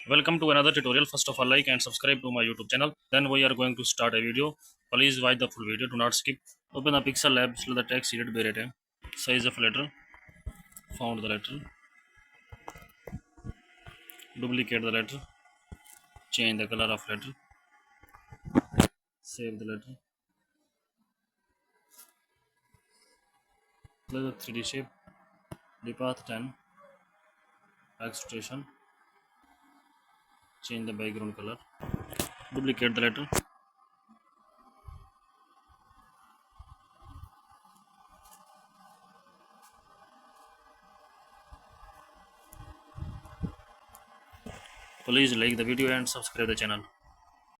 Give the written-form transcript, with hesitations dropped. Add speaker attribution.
Speaker 1: Welcome to another tutorial. First of all, like and subscribe to my YouTube channel. Then we are going to start a video. Please watch the full video. Do not skip. Open the Pixel Lab. Select the text seeded berate. Size of letter. Found the letter. Duplicate the letter. Change the color of letter. Save the letter. Select the 3D shape. Depath 10. Extrusion. Change the background color. Duplicate the letter. Please like the video and subscribe the channel.